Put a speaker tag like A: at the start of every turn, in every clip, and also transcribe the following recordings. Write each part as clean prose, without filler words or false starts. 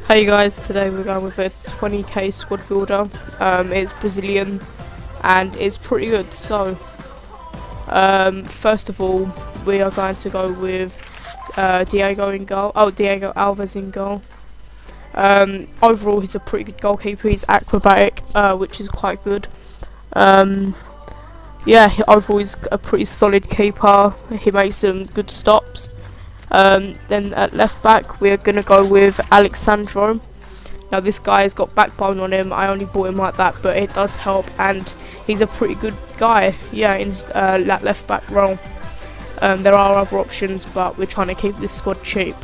A: Hey guys, today we're going with a 20k squad builder. It's Brazilian and it's pretty good. So, first of all, we are going to go with Diego in goal. Oh, Diego Alves in goal. Overall, he's a pretty good goalkeeper. He's acrobatic, which is quite good. Yeah, overall he's a pretty solid keeper. He makes some good stops. Then at left back we're going to go with Alexandro. Now this guy has got backbone on him. I only bought him like that, but it does help, and he's a pretty good guy, yeah, in that left back role. There are other options, but we're trying to keep this squad cheap.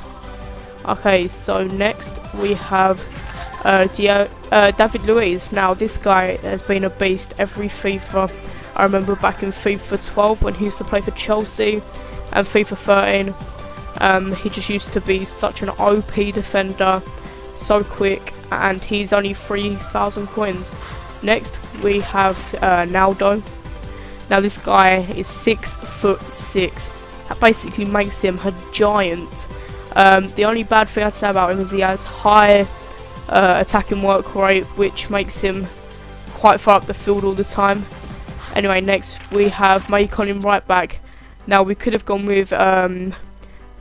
A: Okay, so next we have David Luiz. Now this guy has been a beast every FIFA. I remember back in FIFA 12 when he used to play for Chelsea, and FIFA 13. He just used to be such an OP defender, so quick, and he's only 3,000 coins. Next we have Naldo. Now this guy is 6'6". That basically makes him a giant. The only bad thing I'd say about him is he has high attacking work rate, which makes him quite far up the field all the time. Anyway, next we have Maicon in right back. Now we could have gone with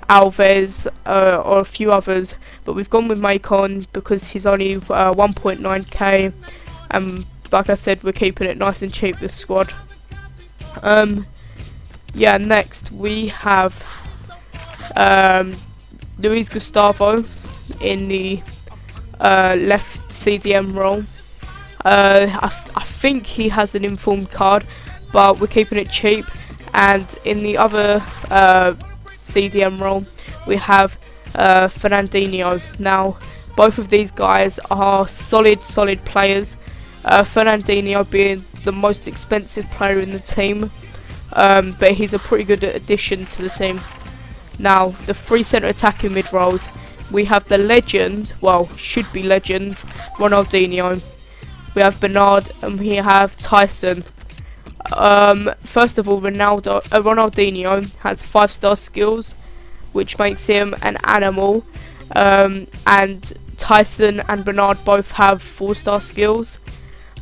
A: Alves or a few others, but we've gone with Maicon because he's only 1.9k, and like I said, we're keeping it nice and cheap, this squad. Yeah, next we have Luis Gustavo in the left CDM role. I think he has an informed card, but we're keeping it cheap. And in the other CDM role we have Fernandinho. Now both of these guys are solid players, Fernandinho being the most expensive player in the team, but he's a pretty good addition to the team. Now the three centre attacking mid roles, we have the legend, well, should be legend, Ronaldinho. We have Bernard and we have Tyson. First of all, Ronaldinho has 5-star skills, which makes him an animal, and Tyson and Bernard both have 4-star skills,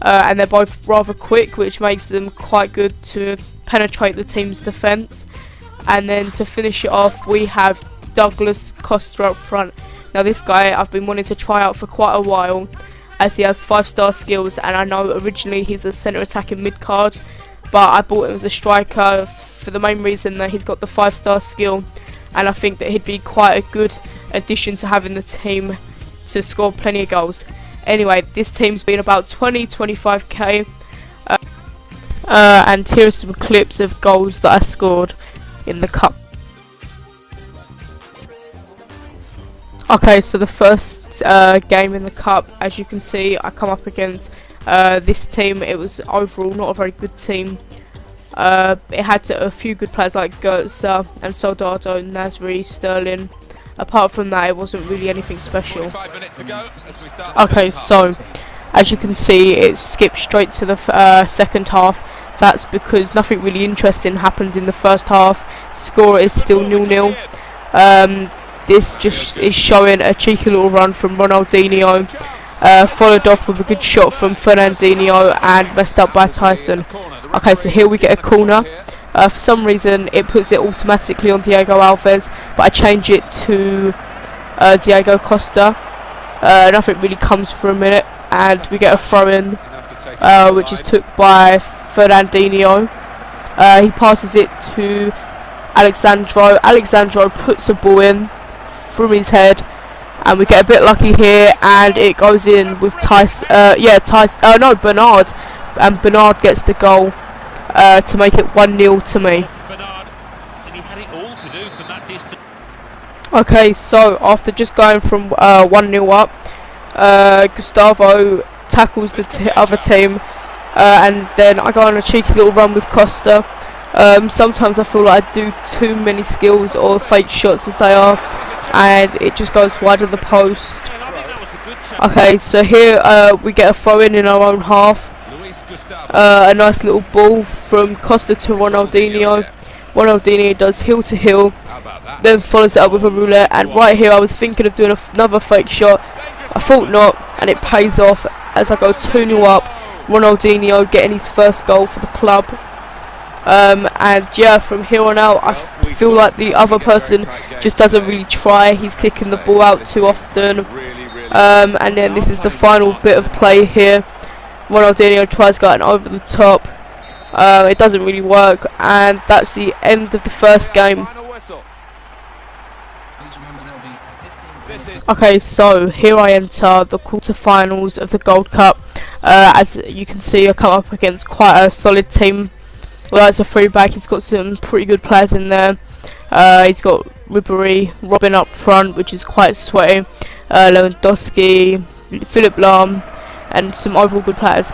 A: and they're both rather quick, which makes them quite good to penetrate the team's defence. And then to finish it off, we have Douglas Costa up front. Now this guy I've been wanting to try out for quite a while, as he has 5-star skills, and I know originally he's a centre attacking mid card, but I bought him as a striker for the main reason that he's got the 5-star skill, and I think that he'd be quite a good addition to have in the team to score plenty of goals. Anyway, this team's been about 20-25k, and here are some clips of goals that I scored in the cup. Okay, so the first game in the cup, as you can see, I come up against this team. It was overall not a very good team. It had a few good players like Goetze and Soldado, Nasri, Sterling. Apart from that, it wasn't really anything special. Okay, so as you can see, it skipped straight to the second half. That's because nothing really interesting happened in the first half. Score is still 0-0. This just is showing a cheeky little run from Ronaldinho, followed off with a good shot from Fernandinho and messed up by Tyson. Okay, so here we get a corner. For some reason it puts it automatically on Diego Alves, but I change it to Diego Costa. Nothing really comes for a minute, and we get a throw in, which is took by Fernandinho. He passes it to Alexandro. Alexandro puts a ball in from his head, and we get a bit lucky here, and it goes in with Bernard, and Bernard gets the goal to make it 1-0 to me. Okay, so after just going from 1-0 up, Gustavo tackles the other team, and then I go on a cheeky little run with Costa. Sometimes I feel like I do too many skills or fake shots as they are, and it just goes wide of the post. Okay, so here we get a throw in our own half. A nice little ball from Costa to Ronaldinho. Ronaldinho does heel to heel, then follows it up with a roulette, and right here I was thinking of doing another fake shot, I thought not, and it pays off as I go 2-0 up. Ronaldinho getting his first goal for the club. And yeah, from here on out, I feel like the other person just doesn't really try. He's kicking the ball out too often. And then this is the final bit of play here. Ronaldinho tries going over the top. It doesn't really work, and that's the end of the first game. Okay, so here I enter the quarterfinals of the Gold Cup. As you can see, I come up against quite a solid team. Well, it's a free back. He's got some pretty good players in there. He's got Ribery, Robin up front, which is quite sweaty. Lewandowski, Philip Lahm, and some overall good players.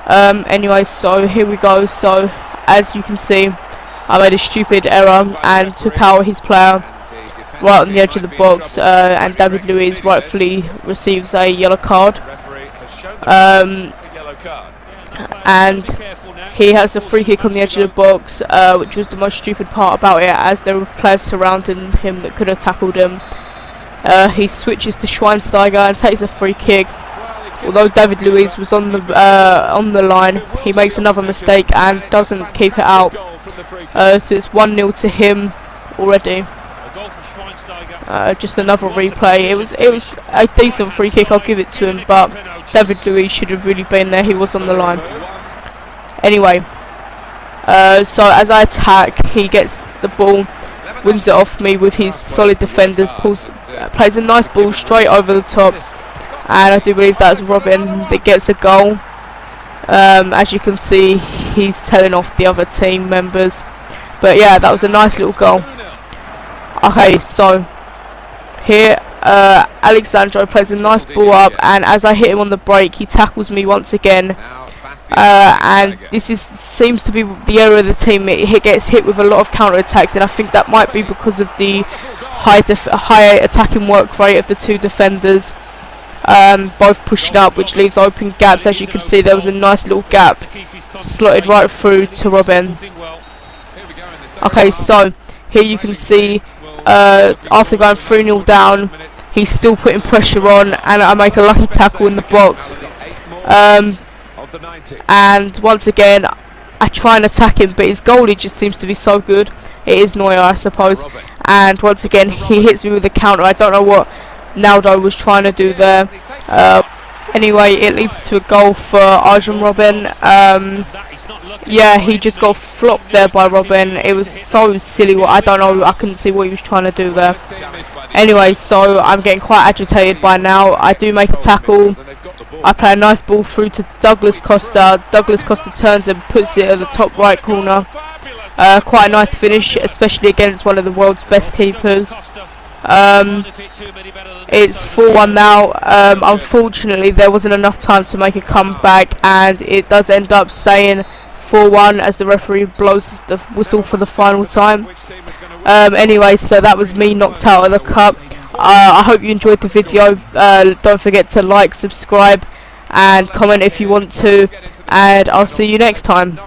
A: Anyway, so here we go. So as you can see, I made a stupid error and took out his player right on the edge of the box, and David Luiz rightfully receives a yellow card. And he has a free kick on the edge of the box, which was the most stupid part about it, as there were players surrounding him that could have tackled him. He switches to Schweinsteiger and takes a free kick. Although David Luiz was on the line, he makes another mistake and doesn't keep it out. So it's 1-0 to him already. Just another replay. It was a decent free kick, I'll give it to him, but David Luiz should have really been there. He was on the line. Anyway, so as I attack, he gets the ball, wins it off me with his solid defenders, plays a nice ball straight over the top, and I do believe that's Robin that gets a goal. As you can see, he's telling off the other team members, but yeah, that was a nice little goal. Okay, so here Alexandro plays a nice ball up, and as I hit him on the break, he tackles me once again. And this seems to be the area of the team. It gets hit with a lot of counter attacks, and I think that might be because of the high attacking work rate of the two defenders, both pushing up, which leaves open gaps. As you can see, there was a nice little gap slotted right through to Robin. Okay, so here you can see, after going 3-0 down, he's still putting pressure on, and I make a lucky tackle in the box. And once again, I try and attack him, but his goalie just seems to be so good. It is Neuer, I suppose. And once again, he hits me with a counter. I don't know what Naldo was trying to do there. Anyway, it leads to a goal for Arjen Robben. Yeah, he just got flopped there by Robin. It was so silly. I don't know, I couldn't see what he was trying to do there. Anyway, so I'm getting quite agitated by now. I do make a tackle. I play a nice ball through to Douglas Costa. Douglas Costa turns and puts it at the top right corner. Quite a nice finish, especially against one of the world's best keepers. It's 4-1 now. Unfortunately, there wasn't enough time to make a comeback, and it does end up staying 4-1 as the referee blows the whistle for the final time. Anyway, so that was me knocked out of the cup. I hope you enjoyed the video. Don't forget to like, subscribe, and comment if you want to, and I'll see you next time.